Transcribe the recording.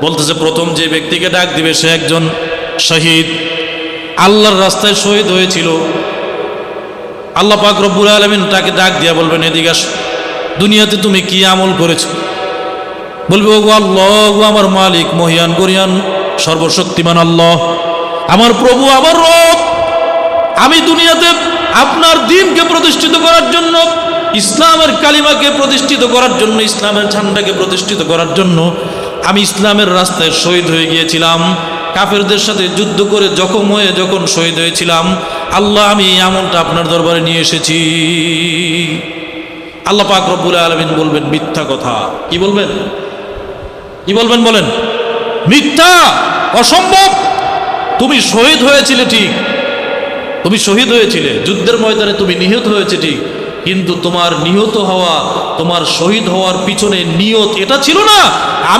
বলতেছে প্রথম যে ব্যক্তিকে ডাক দিবে সে একজন শহীদ, আল্লাহর রাস্তায় শহীদ হয়েছিল। আল্লাহ পাক রব্বুল আলামিন তাকে ডাক দিয়া বলবেন, এদিকে আসো, দুনিয়াতে তুমি কি আমল করেছো? বলবে, ওগো আল্লাহ, ওগো আমার মালিক, মহিয়ান গরিয়ান সর্বশক্তিমান আল্লাহ, আমার প্রভু, আমার রব, আমি দুনিয়াতে আপনার দ্বীনকে প্রতিষ্ঠিত করার জন্য, ইসলামের কালিমাকে প্রতিষ্ঠিত করার জন্য, ইসলামের ঝান্ডাকে প্রতিষ্ঠিত করার জন্য আমি ইসলামের রাস্তায় শহীদ হয়ে গিয়েছিলাম। কাফেরদের সাথে যুদ্ধ করে জখম হয়ে যখন শহীদ হয়েছিলাম, আল্লাহ আমি এই আমলটা আপনার দরবারে নিয়ে এসেছি। আল্লাহ পাক রব্বুল আলামিন বলবেন, মিথ্যা কথা। কি বলবেন? কি বলবেন বলেন? মিথ্যা, অসম্ভব। তুমি শহীদ হয়েছিলে ঠিক, তুমি শহীদ হয়েছিলে যুদ্ধের ময়দানে, তুমি নিহত হয়েছে ঠিক, কিন্তু তোমার নিহত হওয়া, তোমার শহীদ হওয়ার পিছনে নিয়ত এটা ছিল না আমি